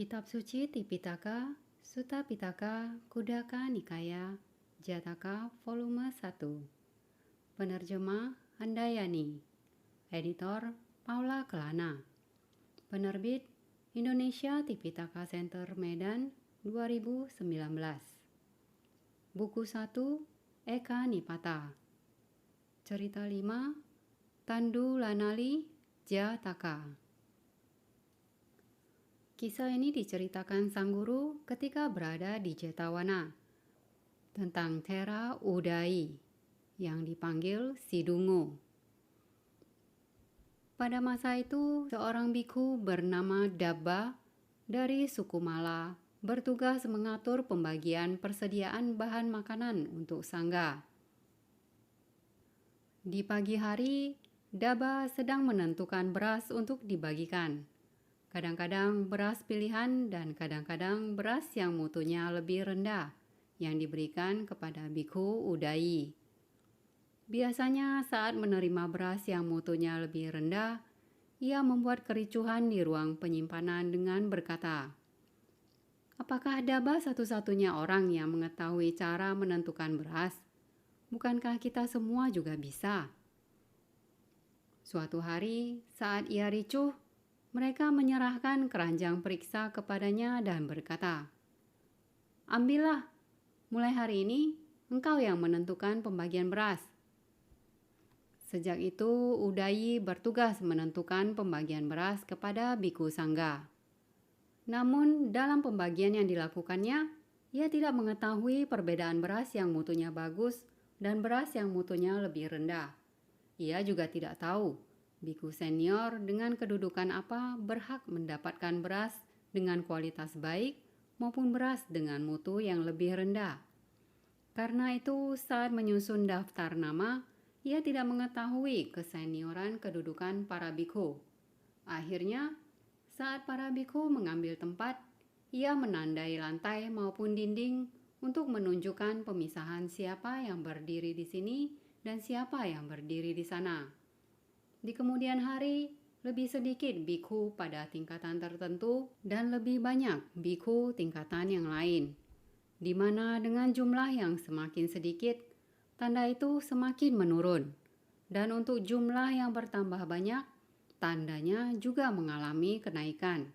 Kitab Suci Tipitaka, Sutta Pitaka, Kudaka Nikaya, Jataka Volume 1. Penerjemah Handayani. Editor Paula Kelana. Penerbit Indonesia Tipitaka Center Medan 2019. Buku 1 Eka Nipata. Cerita 5 Tandu Lanali Jataka. Kisah ini diceritakan sang guru ketika berada di Jetawana tentang Thera Udai yang dipanggil Sidungu. Pada masa itu, seorang biku bernama Dabba dari suku Mala bertugas mengatur pembagian persediaan bahan makanan untuk sangga. Di pagi hari, Dabba sedang menentukan beras untuk dibagikan. Kadang-kadang beras pilihan dan kadang-kadang beras yang mutunya lebih rendah yang diberikan kepada biku Udai. Biasanya saat menerima beras yang mutunya lebih rendah, ia membuat kericuhan di ruang penyimpanan dengan berkata, "Apakah Dabba satu-satunya orang yang mengetahui cara menentukan beras? Bukankah kita semua juga bisa?" Suatu hari, saat ia ricuh, mereka menyerahkan keranjang periksa kepadanya dan berkata, "Ambillah, mulai hari ini engkau yang menentukan pembagian beras." Sejak itu, Udai bertugas menentukan pembagian beras kepada biku sangga. Namun, dalam pembagian yang dilakukannya, ia tidak mengetahui perbedaan beras yang mutunya bagus dan beras yang mutunya lebih rendah. Ia juga tidak tahu biku senior dengan kedudukan apa berhak mendapatkan beras dengan kualitas baik maupun beras dengan mutu yang lebih rendah. Karena itu, saat menyusun daftar nama, ia tidak mengetahui kesenioran kedudukan para biku. Akhirnya, saat para biku mengambil tempat, ia menandai lantai maupun dinding untuk menunjukkan pemisahan siapa yang berdiri di sini dan siapa yang berdiri di sana. Di kemudian hari, lebih sedikit biku pada tingkatan tertentu dan lebih banyak biku tingkatan yang lain, di mana dengan jumlah yang semakin sedikit, tanda itu semakin menurun. Dan untuk jumlah yang bertambah banyak, tandanya juga mengalami kenaikan.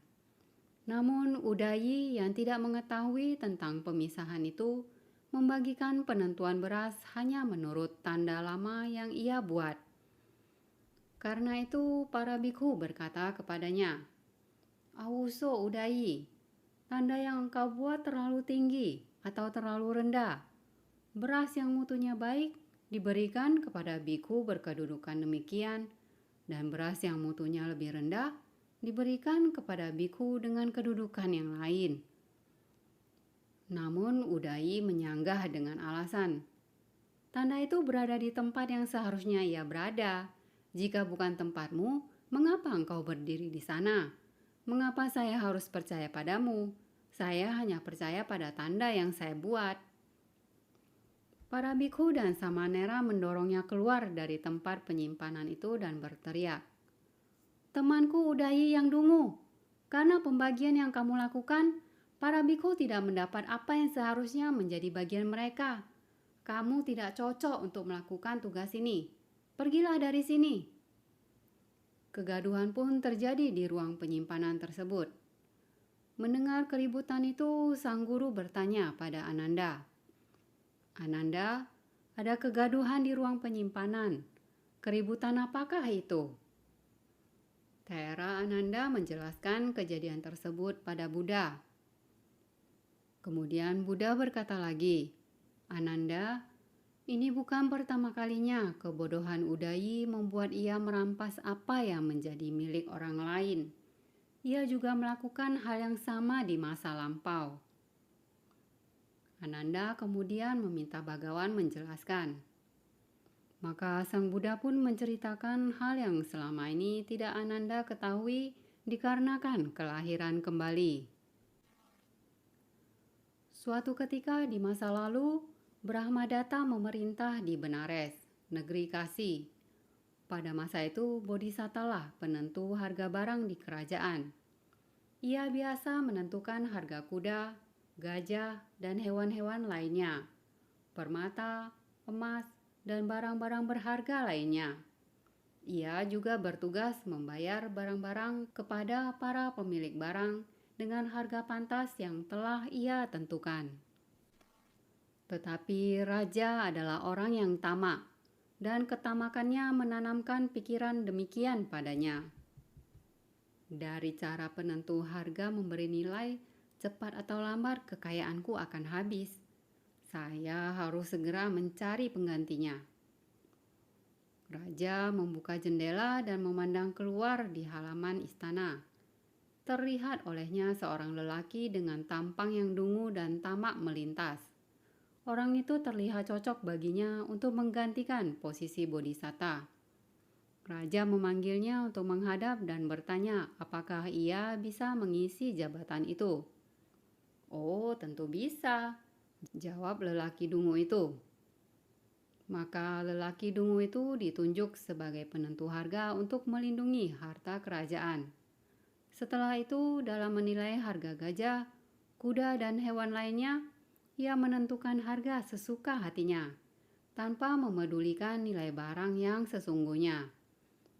Namun Udai yang tidak mengetahui tentang pemisahan itu, membagikan penentuan beras hanya menurut tanda lama yang ia buat. Karena itu, para biku berkata kepadanya, "Awuso Udai, tanda yang engkau buat terlalu tinggi atau terlalu rendah. Beras yang mutunya baik diberikan kepada biku berkedudukan demikian, dan beras yang mutunya lebih rendah diberikan kepada biku dengan kedudukan yang lain." Namun Udai menyanggah dengan alasan, "Tanda itu berada di tempat yang seharusnya ia berada. Jika bukan tempatmu, mengapa engkau berdiri di sana? Mengapa saya harus percaya padamu? Saya hanya percaya pada tanda yang saya buat." Para biku dan samanera mendorongnya keluar dari tempat penyimpanan itu dan berteriak, "Temanku Udai yang dungu, karena pembagian yang kamu lakukan, para biku tidak mendapat apa yang seharusnya menjadi bagian mereka. Kamu tidak cocok untuk melakukan tugas ini. Pergilah dari sini." Kegaduhan pun terjadi di ruang penyimpanan tersebut. Mendengar keributan itu, sang guru bertanya pada Ananda, "Ananda, ada kegaduhan di ruang penyimpanan. Keributan apakah itu?" Thera Ananda menjelaskan kejadian tersebut pada Buddha. Kemudian Buddha berkata lagi, "Ananda, ini bukan pertama kalinya kebodohan Udai membuat ia merampas apa yang menjadi milik orang lain. Ia juga melakukan hal yang sama di masa lampau." Ananda kemudian meminta Bhagawan menjelaskan. Maka sang Buddha pun menceritakan hal yang selama ini tidak Ananda ketahui dikarenakan kelahiran kembali. Suatu ketika di masa lalu, Brahmadatta memerintah di Benares, negeri Kasi. Pada masa itu, Bodhisattalah penentu harga barang di kerajaan. Ia biasa menentukan harga kuda, gajah, dan hewan-hewan lainnya, permata, emas, dan barang-barang berharga lainnya. Ia juga bertugas membayar barang-barang kepada para pemilik barang dengan harga pantas yang telah ia tentukan. Tetapi raja adalah orang yang tamak, dan ketamakannya menanamkan pikiran demikian padanya. Dari cara penentu harga memberi nilai, cepat atau lambat kekayaanku akan habis. Saya harus segera mencari penggantinya. Raja membuka jendela dan memandang keluar di halaman istana. Terlihat olehnya seorang lelaki dengan tampang yang dungu dan tamak melintas. Orang itu terlihat cocok baginya untuk menggantikan posisi Bodhisatta. Raja memanggilnya untuk menghadap dan bertanya apakah ia bisa mengisi jabatan itu. "Oh, tentu bisa," jawab lelaki dungu itu. Maka lelaki dungu itu ditunjuk sebagai penentu harga untuk melindungi harta kerajaan. Setelah itu, dalam menilai harga gajah, kuda, dan hewan lainnya, ia menentukan harga sesuka hatinya, tanpa memedulikan nilai barang yang sesungguhnya.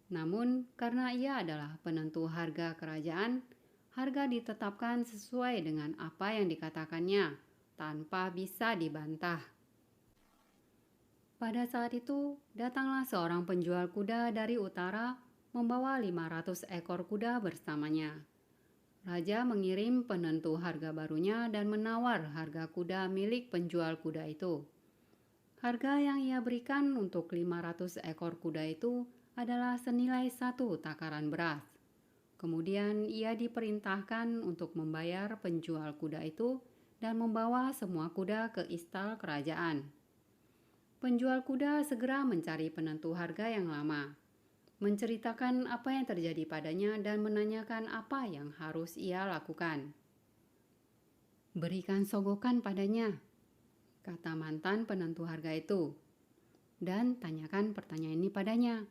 Namun, karena ia adalah penentu harga kerajaan, harga ditetapkan sesuai dengan apa yang dikatakannya, tanpa bisa dibantah. Pada saat itu, datanglah seorang penjual kuda dari utara membawa 500 ekor kuda bersamanya. Raja mengirim penentu harga barunya dan menawar harga kuda milik penjual kuda itu. Harga yang ia berikan untuk 500 ekor kuda itu adalah senilai 1 takaran beras. Kemudian ia diperintahkan untuk membayar penjual kuda itu dan membawa semua kuda ke istal kerajaan. Penjual kuda segera mencari penentu harga yang lama, menceritakan apa yang terjadi padanya dan menanyakan apa yang harus ia lakukan. "Berikan sogokan padanya," kata mantan penentu harga itu, "dan tanyakan pertanyaan ini padanya.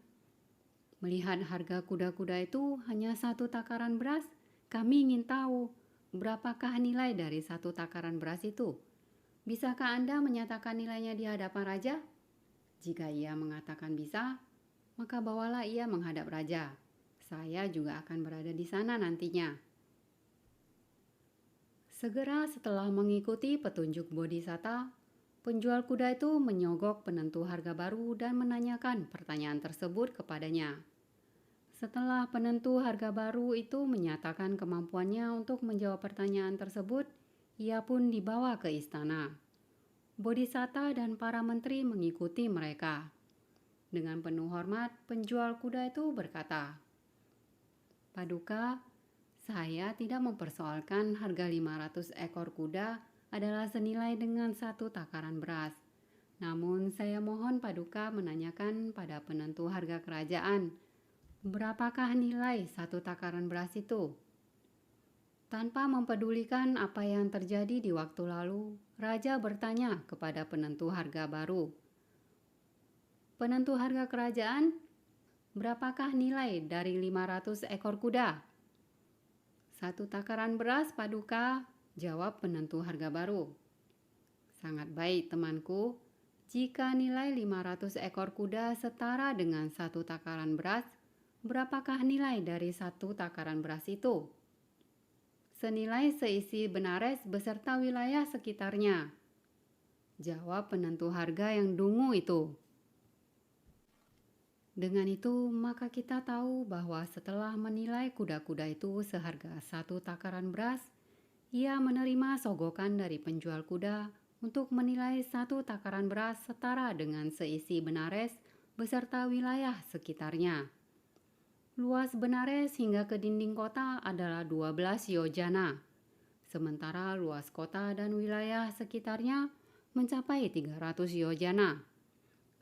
Melihat harga kuda-kuda itu hanya 1 takaran beras, kami ingin tahu berapakah nilai dari 1 takaran beras itu. Bisakah Anda menyatakan nilainya di hadapan raja? Jika ia mengatakan bisa, maka bawalah ia menghadap raja. Saya juga akan berada di sana nantinya." Segera setelah mengikuti petunjuk Bodhisatta, penjual kuda itu menyogok penentu harga baru dan menanyakan pertanyaan tersebut kepadanya. Setelah penentu harga baru itu menyatakan kemampuannya untuk menjawab pertanyaan tersebut, ia pun dibawa ke istana. Bodhisatta dan para menteri mengikuti mereka. Dengan penuh hormat, penjual kuda itu berkata, "Paduka, saya tidak mempersoalkan harga 500 ekor kuda adalah senilai dengan 1 takaran beras. Namun saya mohon Paduka menanyakan pada penentu harga kerajaan, berapakah nilai 1 takaran beras itu?" Tanpa mempedulikan apa yang terjadi di waktu lalu, raja bertanya kepada penentu harga baru, "Penentu harga kerajaan, berapakah nilai dari 500 ekor kuda?" "1 takaran beras, Paduka," jawab penentu harga baru. "Sangat baik, temanku. Jika nilai 500 ekor kuda setara dengan 1 takaran beras, berapakah nilai dari 1 takaran beras itu?" "Senilai seisi Benares beserta wilayah sekitarnya," jawab penentu harga yang dungu itu. Dengan itu, maka kita tahu bahwa setelah menilai kuda-kuda itu seharga 1 takaran beras, ia menerima sogokan dari penjual kuda untuk menilai 1 takaran beras setara dengan seisi Benares beserta wilayah sekitarnya. Luas Benares hingga ke dinding kota adalah 12 yojana, sementara luas kota dan wilayah sekitarnya mencapai 300 yojana.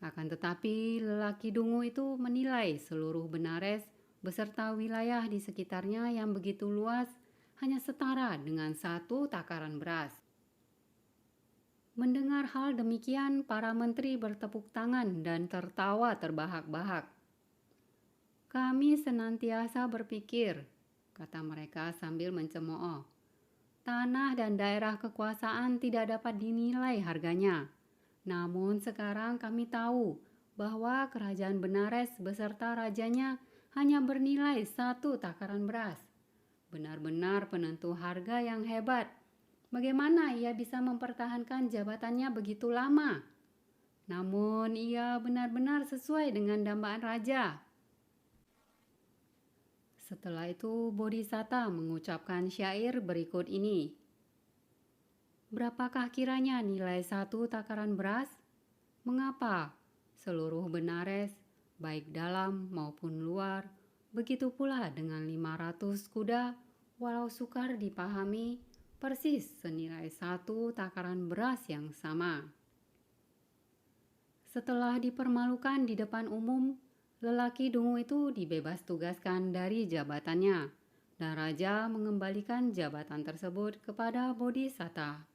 Akan tetapi, lelaki dungu itu menilai seluruh Benares beserta wilayah di sekitarnya yang begitu luas hanya setara dengan 1 takaran beras. Mendengar hal demikian, para menteri bertepuk tangan dan tertawa terbahak-bahak. "Kami senantiasa berpikir," kata mereka sambil mencemooh. Tanah dan daerah kekuasaan tidak dapat dinilai harganya. Namun sekarang kami tahu bahwa kerajaan Benares beserta rajanya hanya bernilai 1 takaran beras. Benar-benar penentu harga yang hebat. Bagaimana ia bisa mempertahankan jabatannya begitu lama? Namun ia benar-benar sesuai dengan dambaan raja. Setelah itu Bodhisatta mengucapkan syair berikut ini. Berapakah kiranya nilai 1 takaran beras? Mengapa? Seluruh Benares, baik dalam maupun luar, begitu pula dengan 500 kuda, walau sukar dipahami, persis senilai 1 takaran beras yang sama. Setelah dipermalukan di depan umum, lelaki dungu itu dibebas tugaskan dari jabatannya, dan raja mengembalikan jabatan tersebut kepada Bodhisatta.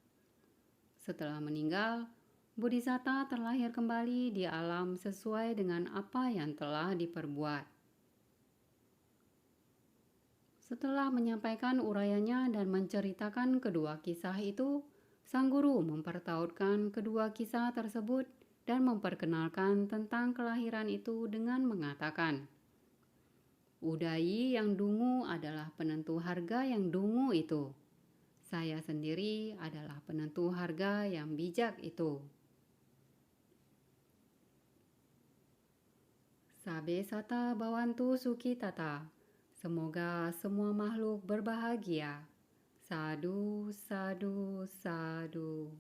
Setelah meninggal, Bodhisatta terlahir kembali di alam sesuai dengan apa yang telah diperbuat. Setelah menyampaikan urayanya dan menceritakan kedua kisah itu, sang guru mempertautkan kedua kisah tersebut dan memperkenalkan tentang kelahiran itu dengan mengatakan, Udayi yang dungu adalah penentu harga yang dungu itu. Saya sendiri adalah penentu harga yang bijak itu. Sabe sata bawantu suki tata. Semoga semua makhluk berbahagia. Sadu, sadu, sadu.